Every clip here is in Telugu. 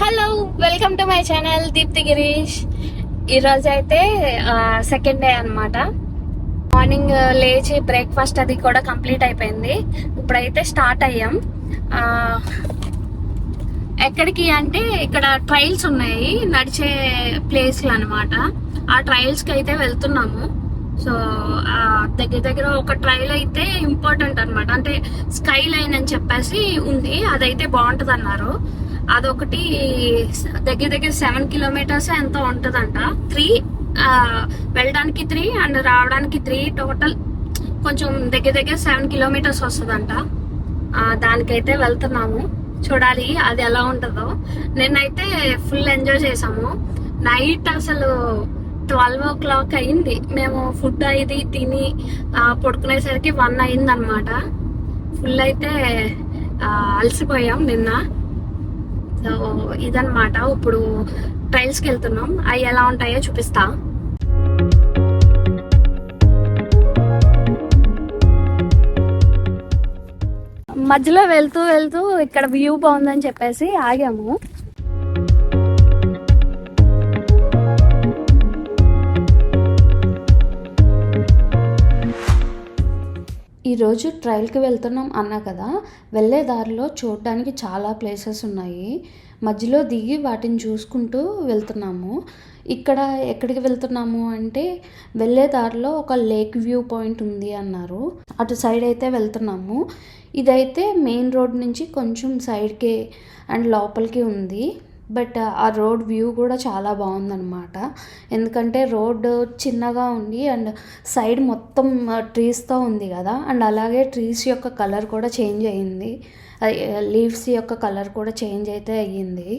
Hello, welcome to my channel Deepthi Girish. ఈరోజు అయితే సెకండ్ డే అనమాట. మార్నింగ్ లేచి బ్రేక్ఫాస్ట్ అది కూడా కంప్లీట్ అయిపోయింది. ఇప్పుడైతే స్టార్ట్ అయ్యాం. ఎక్కడికి అంటే ఇక్కడ ట్రైల్స్ ఉన్నాయి, నడిచే ప్లేస్లు అనమాట. ఆ ట్రైల్స్కి అయితే వెళ్తున్నాము. సో దగ్గర దగ్గర ఒక ట్రైల్ అయితే ఇంపార్టెంట్ అనమాట. అంటే స్కై లైన్ అని చెప్పేసి ఉంది, అదైతే బాగుంటది అన్నారు. అదొకటి దగ్గర దగ్గర 7 కిలోమీటర్స్ ఎంతో ఉంటదంట. 3 వెళ్ళడానికి 3 అండ్ రావడానికి 3, టోటల్ కొంచెం దగ్గర దగ్గర 7 కిలోమీటర్స్ వస్తుందంట. దానికైతే వెళ్తున్నాము, చూడాలి అది ఎలా ఉంటుందో. నిన్నైతే ఫుల్ ఎంజాయ్ చేసాము. నైట్ అసలు 12 o'clock అయింది. మేము ఫుడ్ అది తిని పడుకునేసరికి 1 అయింది అనమాట. ఫుల్ అయితే అలసిపోయాం నిన్న. సో ఇదన్నమాట. ఇప్పుడు ట్రైల్స్కి వెళ్తున్నాం, అవి ఎలా ఉంటాయో చూపిస్తా. మధ్యలో వెళ్తూ వెళ్తూ ఇక్కడ వ్యూ బాగుందని చెప్పేసి ఆగాము. ఈరోజు ట్రైల్కి వెళ్తున్నాం అన్నా కదా, వెళ్ళే దారిలో చూడడానికి చాలా ప్లేసెస్ ఉన్నాయి. మధ్యలో దిగి వాటిని చూసుకుంటూ వెళ్తున్నాము. ఇక్కడ ఎక్కడికి వెళ్తున్నాము అంటే, వెళ్ళే దారిలో ఒక లేక్ వ్యూ పాయింట్ ఉంది అన్నారు, అటు సైడ్ అయితే వెళ్తున్నాము. ఇదైతే మెయిన్ రోడ్ నుంచి కొంచెం సైడ్కి అండ్ లోపలికి ఉంది. బట్ ఆ రోడ్ వ్యూ కూడా చాలా బాగుందన్నమాట. ఎందుకంటే రోడ్ చిన్నగా ఉంది అండ్ సైడ్ మొత్తం ట్రీస్తో ఉంది కదా, అండ్ అలాగే ట్రీస్ యొక్క కలర్ కూడా చేంజ్ అయ్యింది. లీవ్స్ యొక్క కలర్ కూడా చేంజ్ అయితే అయ్యింది.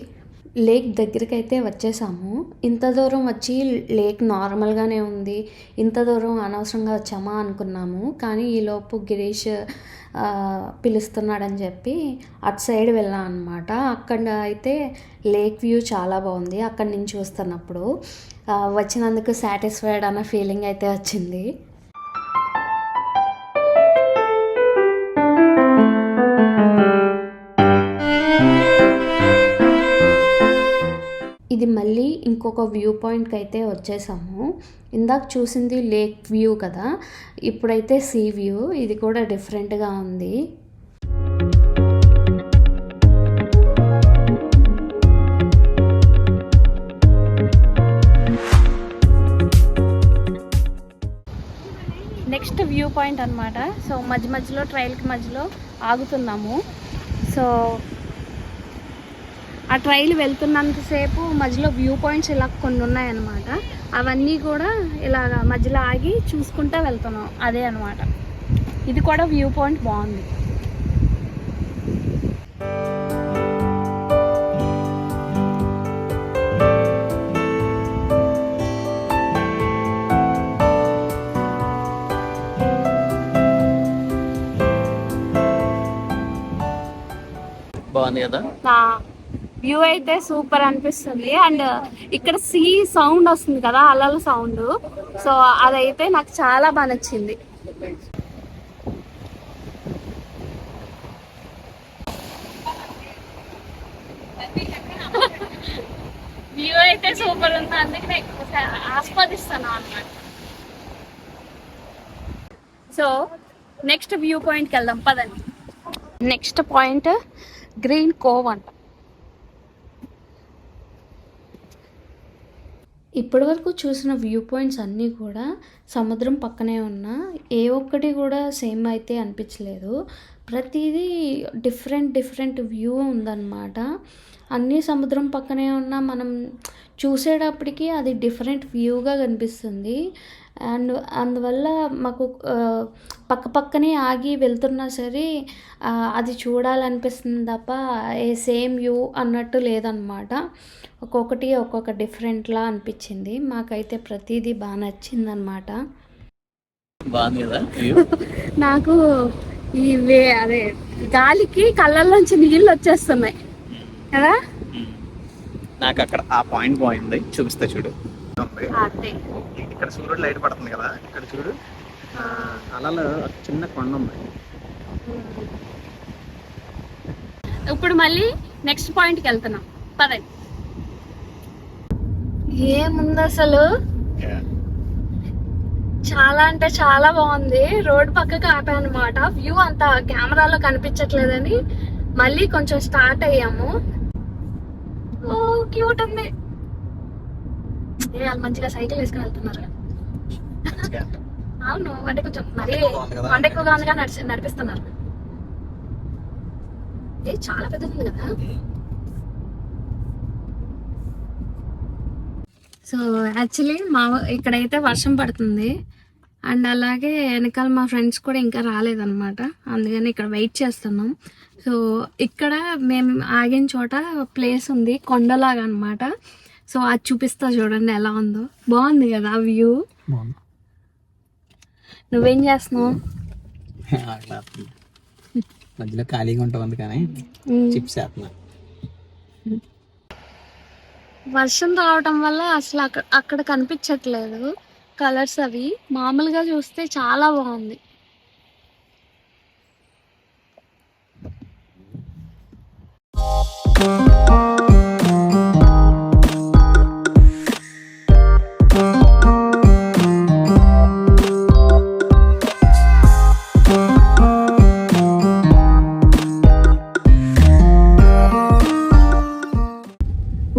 లేక్ దగ్గరికి అయితే వచ్చేసాము. ఇంత దూరం వచ్చి లేక్ నార్మల్గానే ఉంది, ఇంత దూరం అనవసరంగా వచ్చామా అనుకున్నాము. కానీ ఈలోపు గిరీష్ పిలుస్తున్నాడని చెప్పి అటు సైడ్ వెళ్ళాం అనమాట. అక్కడ అయితే లేక్ వ్యూ చాలా బాగుంది. అక్కడి నుంచి చూస్తున్నప్పుడు వచ్చినందుకు సాటిస్ఫైడ్ అన్న ఫీలింగ్ అయితే వచ్చింది. ఇది మళ్ళీ ఇంకొక వ్యూ పాయింట్కి అయితే వచ్చేసాము. ఇందాక చూసింది లేక్ వ్యూ కదా, ఇప్పుడైతే సీ వ్యూ. ఇది కూడా డిఫరెంట్గా ఉంది. నెక్స్ట్ వ్యూ పాయింట్ అనమాట. సో మధ్యలో ట్రైల్కి మధ్యలో ఆగుతున్నాము. సో ఆ ట్రైల్ వెళ్తున్నంతసేపు మధ్యలో వ్యూ పాయింట్స్ ఇలా కొన్ని ఉన్నాయన్నమాట. అవన్నీ కూడా ఇలాగ మధ్యలో ఆగి చూసుకుంటూ వెళ్తున్నాం, అదే అనమాట. ఇది కూడా వ్యూ పాయింట్ బాగుంది. బాగుంది కదా వ్యూ అయితే సూపర్ అనిపిస్తుంది. అండ్ ఇక్కడ సీ సౌండ్ వస్తుంది కదా, అలల సౌండ్. సో అదైతే నాకు చాలా బాగా నచ్చింది. వ్యూ అయితే సూపర్ ఉంది, అందుకే ఎక్కువ ఆస్వాదిస్తాను అన్నమాట. సో నెక్స్ట్ వ్యూ పాయింట్కి వెళ్దాం పదండి. నెక్స్ట్ పాయింట్ గ్రీన్ కోవ్ అంట. ఇప్పటివరకు చూసిన వ్యూ పాయింట్స్ అన్నీ కూడా సముద్రం పక్కనే ఉన్న, ఏ ఒక్కటి కూడా సేమ్ అయితే అనిపించలేదు. ప్రతిదీ డిఫరెంట్ వ్యూ ఉందన్నమాట. అన్నీ సముద్రం పక్కనే ఉన్నా మనం చూసేటప్పటికి అది డిఫరెంట్ వ్యూగా కనిపిస్తుంది. అండ్ అందువల్ల మాకు పక్కనే ఆగి వెళ్తున్నా సరే అది చూడాలనిపిస్తుంది తప్ప ఏ సేమ్ వ్యూ అన్నట్టు లేదనమాట. ఒక్కొక్క డిఫరెంట్లా అనిపించింది. మాకైతే ప్రతిదీ బాగా నచ్చింది అనమాట. నాకు అదే గాలికి కళ్ళల్లోంచి నీళ్ళు వచ్చేస్తున్నాయి కదా. నాకు అక్కడ ఆ పాయింట్ బాగుంది, చూపిస్తా చూడు. ఇక్కడ సూర్యుడు లైట్ పడుతుంది కదా, ఇక్కడ చూడు అలలో చిన్న కొండ ఉంది. ఇప్పుడు మళ్ళీ నెక్స్ట్ పాయింట్కి వెళ్తున్నాం. పదండి. ఏముంది అసలు, చాలా అంటే చాలా బాగుంది. రోడ్ పక్కకి ఆపామన్నమాట. వ్యూ అంత కెమెరాలో కనిపించట్లేదని మళ్ళీ కొంచెం స్టార్ట్ అయ్యాము. ఓ క్యూట్ ఉంది. వాళ్ళు మంచిగా సైకిల్ వేసుకుని వెళ్తున్నారు. అవును, అంటే కొంచెం మరీ కొండ ఎక్కువగా ఉందిగా నడిపిస్తున్నారు. చాలా పెద్దది ఉంది కదా. సో యాక్చువల్లీ ఇక్కడైతే వర్షం పడుతుంది. అండ్ అలాగే వెనకాల మా ఫ్రెండ్స్ కూడా ఇంకా రాలేదన్నమాట. అందుకని ఇక్కడ వెయిట్ చేస్తున్నాం. సో ఇక్కడ మేము ఆగిన చోట ప్లేస్ ఉంది, కొండలాగా అనమాట. సో అది చూపిస్తా చూడండి ఎలా ఉందో. బాగుంది కదా వ్యూ. నువ్వేం చేస్తున్నావు? మధ్యలో ఖాళీగా ఉంటుంది కానీ చిప్స్ వేస్తున్నా. వర్షం రావటం వల్ల అసలు అక్కడ కనిపించట్లేదు కలర్స్. అవి మామూలుగా చూస్తే చాలా బాగుంది.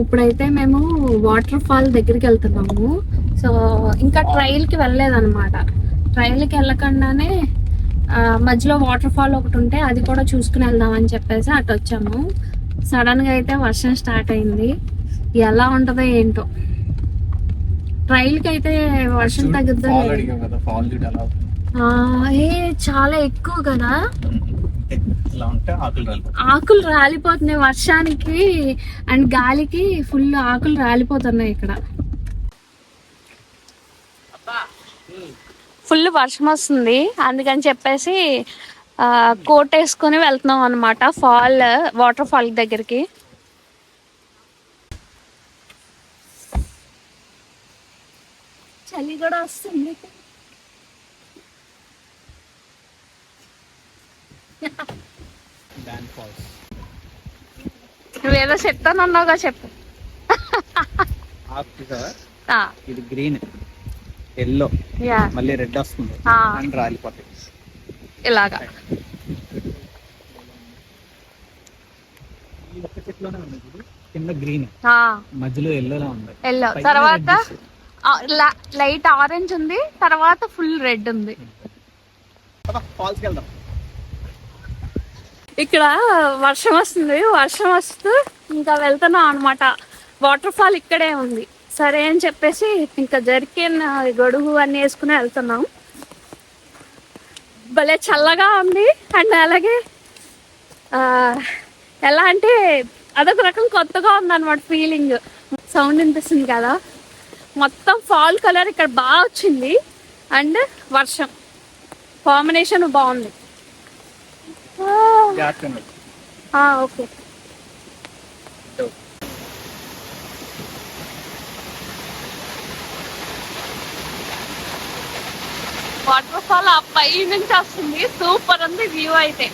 ఇప్పుడైతే మేము వాటర్ ఫాల్ దగ్గరికి వెళ్తున్నాము. సో ఇంకా ట్రైల్కి వెళ్ళలేదన్నమాట. ట్రైల్కి వెళ్ళకుండానే మధ్యలో వాటర్ ఫాల్ ఒకటి ఉంటే అది కూడా చూసుకుని వెళ్దామని చెప్పేసి అటు వచ్చాము. సడన్గా అయితే వర్షం స్టార్ట్ అయింది. ఎలా ఉంటుందో ఏంటో. ట్రైల్కి అయితే వర్షం తగ్గుద్దా? చాలా ఎక్కువ కదా, ఆకులు రాలిపోతున్నాయి వర్షానికి అండ్ గాలికి. ఫుల్ ఆకులు రాలిపోతున్నాయి ఇక్కడ. ఫుల్ వర్షం వస్తుంది, అందుకని చెప్పేసి కోట్ వేసుకొని వెళ్తున్నాం అనమాట వాటర్ ఫాల్ దగ్గరికి. చలి కూడా వస్తుంది. నువ్వేదో చెప్తానన్నావుగా, చెప్పు. ఇది గ్రీన్, ఎల్లో, మళ్ళీ రెడ్ వస్తుంది అండ్ రాలిపోతాయి ఇలాగా. ఈ ఒక్క చెట్లోనే ఉంది కింద గ్రీన్, మధ్యలో ఎల్లోలా ఉంది. ఎల్లో తర్వాత లైట్ ఆరెంజ్ ఉంది, తర్వాత ఫుల్ రెడ్ ఉంది. ఫాల్స్కి వెళ్దాం. ఇక్కడ వర్షం వస్తుంది, వర్షం వస్తూ ఇంకా వెళ్తున్నాం అనమాట. వాటర్ ఫాల్ ఇక్కడే ఉంది. సరే అని చెప్పేసి ఇంకా జర్కిన్, గొడుగు అన్నీ వేసుకుని వెళ్తున్నాం. భలే చల్లగా ఉంది. అండ్ అలాగే ఎలా అంటే అదొక రకం కొత్తగా ఉందన్నమాట ఫీలింగ్. సౌండ్ వినిపిస్తుంది కదా. మొత్తం ఫాల్ కలర్ ఇక్కడ బాగా వచ్చింది. అండ్ వర్షం కాంబినేషన్ బాగుంది. ఓకే. వాటర్ ఫాల్ ఆ పై నుంచి వస్తుంది. సూపర్ ఉంది వ్యూ అయితే.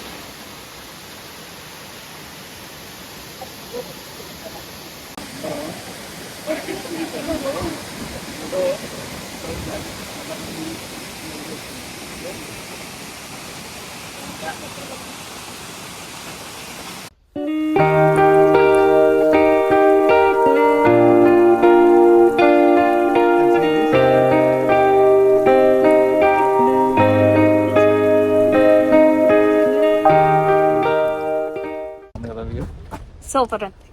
సూపర్ ఉంది.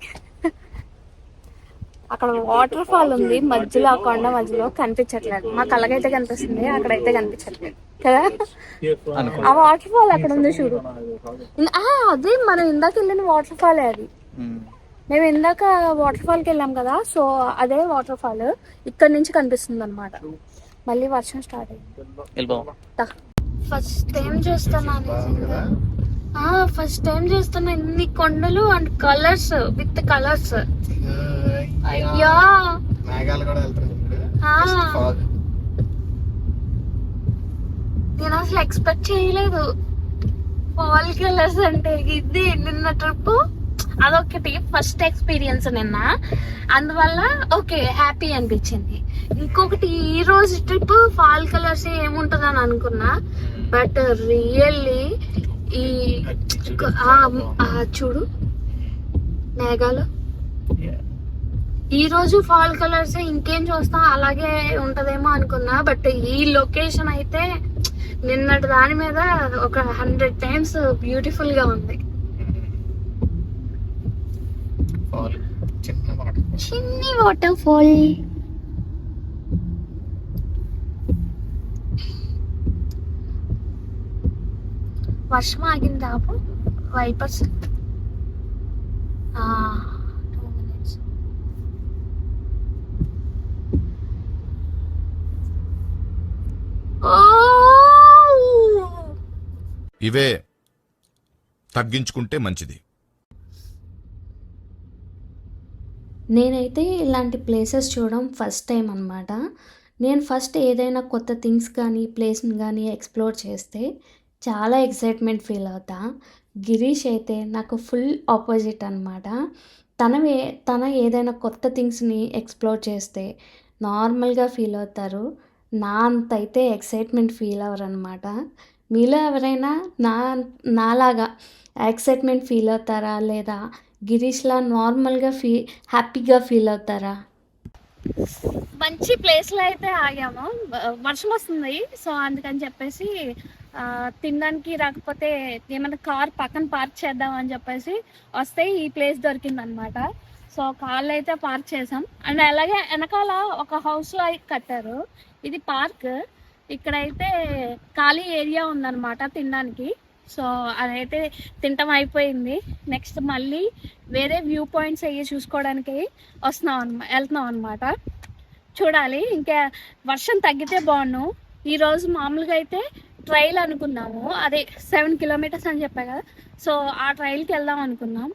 అక్కడ వాటర్ ఫాల్ ఉంది మధ్యలో, ఆ కొండ మధ్యలో కనిపించట్లేదు. మా కళ్ళకైతే కనిపిస్తుంది, అక్కడైతే కనిపించట్లేదు కదా. ఆ వాటర్ ఫాల్ అక్కడ ఉంది చూడు. అదే మనం ఇందాక వెళ్ళిన వాటర్ ఫాల్. అది మేము ఇందాక వాటర్ ఫాల్కి వెళ్ళాం కదా. సో అదే వాటర్ ఫాల్ ఇక్కడ నుంచి కనిపిస్తుంది అనమాట. మళ్ళీ వర్షం స్టార్ట్ అయింది. ఫస్ట్ టైం చూస్తున్నాను, ఫస్ట్ టైం చూస్తున్నా ఇన్ని కొండలు అండ్ కలర్స్ విత్ కలర్స్. అయ్యా నేను అసలు ఎక్స్పెక్ట్ చేయలేదు ఫాల్ కలర్స్ అంటే. ఇది నిన్న ట్రిప్ అదొకటి ఫస్ట్ ఎక్స్పీరియన్స్ నిన్న, అందువల్ల ఓకే హ్యాపీ అనిపించింది. ఇంకొకటి ఈ రోజు ట్రిప్ ఫాల్ కలర్స్ ఏముంటదని అనుకున్నా, బట్ రియల్లీ ఈ చూడు మేఘాలు, ఈ రోజు ఫాల్ కలర్స్ ఇంకేం చూస్తాం అలాగే ఉంటదేమో అనుకున్నా, బట్ ఈ లొకేషన్ అయితే నిన్నటి దాని మీద ఒక 100 times బ్యూటిఫుల్ గా ఉంది. చిన్ని వాటర్ ఫాల్. వర్షం ఆగింది ఆపు వైపర్స్. 2 minutes. ఇవే తగ్గించుకుంటే మంచిది. నేనైతే ఇలాంటి ప్లేసెస్ చూడడం ఫస్ట్ టైం అనమాట. నేను ఫస్ట్ ఏదైనా కొత్త థింగ్స్ కానీ ప్లేస్ని కానీ ఎక్స్ప్లోర్ చేస్తే చాలా ఎక్సైట్మెంట్ ఫీల్ అవుతా. గిరీష్ అయితే నాకు ఫుల్ ఆపోజిట్ అనమాట. తన ఏదైనా కొత్త థింగ్స్ని ఎక్స్ప్లోర్ చేస్తే నార్మల్గా ఫీల్ అవుతారు. నా అంత అయితే ఎక్సైట్మెంట్ ఫీల్ అవ్వరు అనమాట. మీలో ఎవరైనా నాలాగా ఎక్సైట్మెంట్ ఫీల్ అవుతారా, లేదా గిరీష్లా నార్మల్గా హ్యాపీగా ఫీల్ అవుతారా? మంచి ప్లేస్లో అయితే ఆగాము. వర్షం వస్తుంది, సో అందుకని చెప్పేసి తినడానికి రాకపోతే ఏమైనా కార్ పక్కన పార్క్ చేద్దాం అని చెప్పేసి వస్తే ఈ ప్లేస్ దొరికింది అనమాట. సో కార్లు అయితే పార్క్ చేసాం. అండ్ అలాగే వెనకాల ఒక హౌస్లో కట్టారు, ఇది పార్క్. ఇక్కడైతే ఖాళీ ఏరియా ఉందన్నమాట తినడానికి. సో అదైతే తింటం అయిపోయింది. నెక్స్ట్ మళ్ళీ వేరే వ్యూ పాయింట్స్ అయ్యి చూసుకోవడానికి వెళ్తున్నాం అనమాట. చూడాలి, ఇంకా వర్షం తగ్గితే బాగున్నాం. ఈరోజు మామూలుగా అయితే ట్రైల్ అనుకున్నాము, అదే 7 kilometers అని చెప్పా కదా, సో ఆ ట్రైల్కి వెళ్దాం అనుకున్నాం.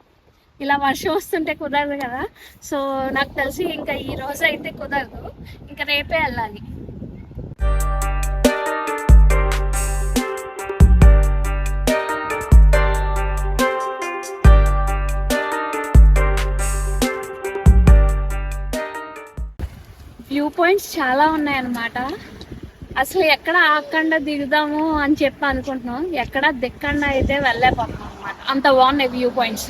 ఇలా వర్షం వస్తుంటే కుదరదు కదా, సో నాకు తెలిసి ఇంకా ఈ రోజు అయితే కుదరదు, ఇంకా రేపే వెళ్ళాలి. వ్యూ పాయింట్స్ చాలా ఉన్నాయన్నమాట. అసలు ఎక్కడ ఆగకుండా దిగుదాము అని చెప్పి అనుకుంటున్నాం, ఎక్కడ దిక్కుండా అయితే వెళ్ళలేకపోతున్నాం అనమాట. అంత బాగున్నాయి వ్యూ పాయింట్స్.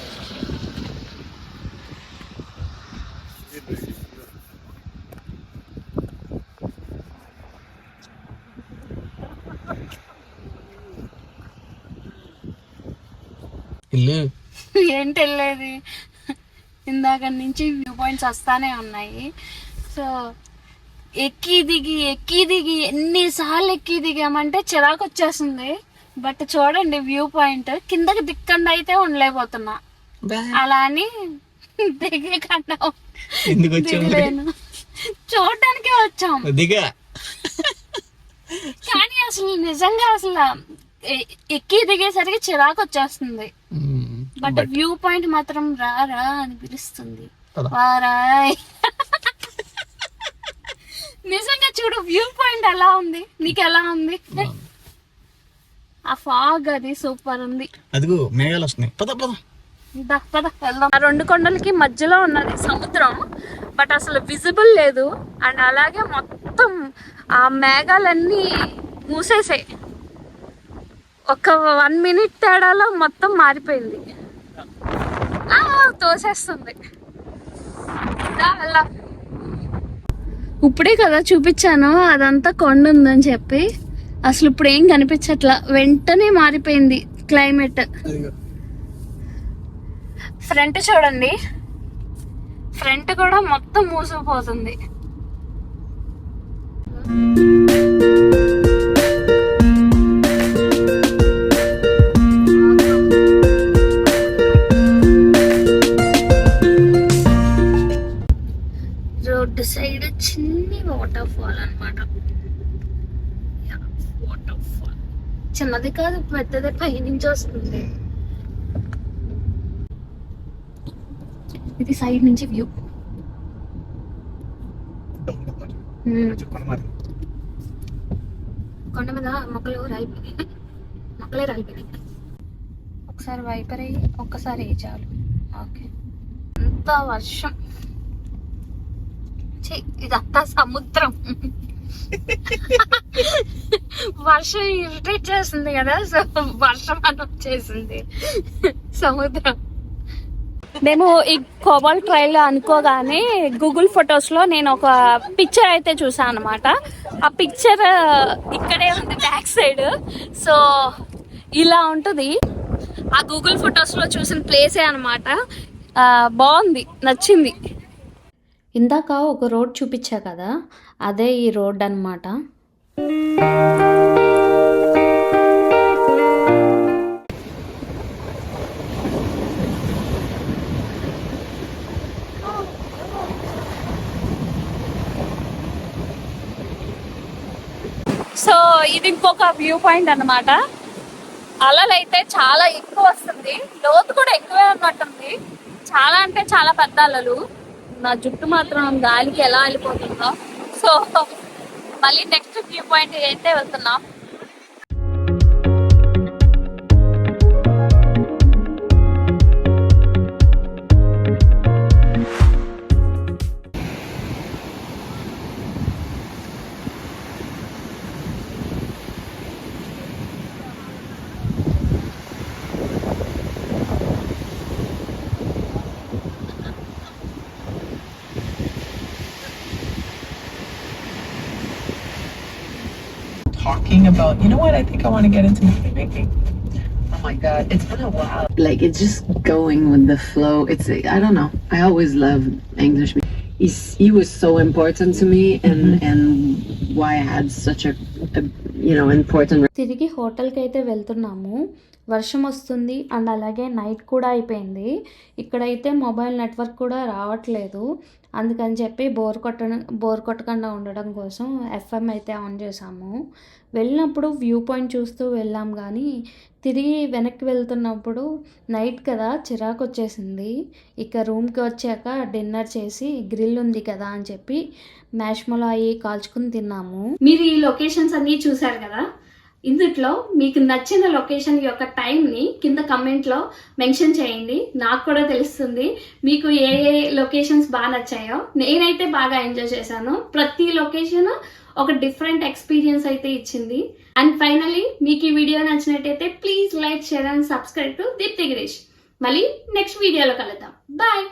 ఏంటి వెళ్ళేది, ఇందాక నుంచి వ్యూ పాయింట్స్ వస్తానే ఉన్నాయి. సో ఎక్కి దిగి ఎన్నిసార్లు ఎక్కి దిగామంటే చిరాకు వచ్చేస్తుంది. బట్ చూడండి వ్యూ పాయింట్, కిందకి దిక్కండి అయితే ఉండలేకపోతున్నా. అలా అని దిగే కన్నా దిగలేను, చూడటానికే వచ్చాం. కానీ అసలు నిజంగా అసలు ఎక్కి దిగేసరికి చిరాకు వచ్చేస్తుంది. బట్ వ్యూ పాయింట్ మాత్రం రా అని పిలుస్తుంది. వారాయ్ నిజంగా చూడు వ్యూ పాయింట్ ఎలా ఉంది, నీకు ఎలా ఉంది? ఆ ఫాగ్ అది సూపర్ ఉంది. అదిగో మేఘాలు వస్తున్నాయి, పద వెళ్దాం. ఆ 2 కొండలకి మధ్యలో ఉన్నది సముద్రం, బట్ అసలు విజిబుల్ లేదు. అండ్ అలాగే మొత్తం ఆ మేఘాలన్నీ మూసేసాయి. ఒక 1 minute తేడాలో మొత్తం మారిపోయింది, తోసేస్తుంది. వెళ్దాం. ఇప్పుడే కదా చూపించాను అదంతా కొండ ఉందని చెప్పి, అసలు ఇప్పుడు ఏం కనిపించట్లా, వెంటనే మారిపోయింది క్లైమేట్. ఫ్రంట్ చూడండి, ఫ్రంట్ కూడా మొత్తం మూసుకుపోతుంది. రోడ్డు సైడ్ చిన్ని వాటర్ ఫాల్ అనమాట. వాటర్ ఫాల్ చిన్నది కాదు, పెద్దది, పైనుంచి వస్తుంది. ఇది సైడ్ నుంచి వ్యూ. కొండ మీద మొక్కలే రాలిపోయినాయి. ఒకసారి వైపర్ అయ్యి ఒక్కసారి చాలు, ఓకే, అంత వర్షం. ఛీ, ఇదంతా సముద్రం. వర్షం ఇరిటేట్ చేస్తుంది కదా, సో వర్షం అని వచ్చేసింది సముద్రం. మేము ఈ కోబాల్ ట్రైల్ అనుకోగానే గూగుల్ ఫొటోస్ లో నేను ఒక పిక్చర్ అయితే చూసాను అనమాట. ఆ పిక్చర్ ఇక్కడే ఉంది బ్యాక్ సైడ్. సో ఇలా ఉంటుంది. ఆ గూగుల్ ఫొటోస్ లో చూసిన ప్లేసే అనమాట. బాగుంది, నచ్చింది. ఇందాక ఒక రోడ్ చూపించా కదా, అదే ఈ రోడ్ అన్నమాట. సో ఇది ఇంకొక వ్యూ పాయింట్ అన్నమాట. అలలు అయితే చాలా ఎక్కువ వస్తుంది, లోతు కూడా ఎక్కువే ఉన్నట్టుంది. చాలా అంటే చాలా పెద్ద అలలు. నా జుట్టు మాత్రం గాలికి ఎలా వెళ్ళిపోతుందో. సో మళ్ళీ నెక్స్ట్ వ్యూ పాయింట్ అయితే వెళ్తున్నాం. Talking about, you know what, I think I want to get into movie making. Oh my god, it's been a while. Like it's just going with the flow. It's I don't know. I always loved English. He was so important to me, and why I had such a important. తిరిగి హోటల్కి అయితే వెళ్తున్నాము. వర్షం వస్తుంది అండ్ అలాగే నైట్ కూడా అయిపోయింది. ఇక్కడైతే మొబైల్ నెట్వర్క్ కూడా రావట్లేదు. అందుకని చెప్పి బోర్ కొట్టకుండా ఉండడం కోసం ఎఫ్ఎం అయితే ఆన్ చేసాము. వెళ్ళినప్పుడు వ్యూ పాయింట్ చూస్తూ వెళ్ళాం, కానీ తిరిగి వెనక్కి వెళ్తున్నప్పుడు నైట్ కదా చిరాకు వచ్చేసింది. ఇక రూమ్కి వచ్చాక డిన్నర్ చేసి గ్రిల్ ఉంది కదా అని చెప్పి మ్యాష్మలో అవి కాల్చుకుని తిన్నాము. మీరు ఈ లొకేషన్స్ అన్నీ చూసారు కదా. ఇందులో మీకు నచ్చిన లొకేషన్ యొక్క టైంని కింద కమెంట్లో మెన్షన్ చేయండి. నాకు కూడా తెలుస్తుంది మీకు ఏ ఏ లొకేషన్స్ బాగా నచ్చాయో. నేనైతే బాగా ఎంజాయ్ చేశాను. ప్రతి లొకేషన్ ఒక డిఫరెంట్ ఎక్స్పీరియన్స్ అయితే ఇచ్చింది. అండ్ ఫైనలీ మీకు ఈ వీడియో నచ్చినట్టయితే please like, share and subscribe to Deepthi Girish. మళ్ళీ నెక్స్ట్ వీడియోలో కలుద్దాం. బాయ్.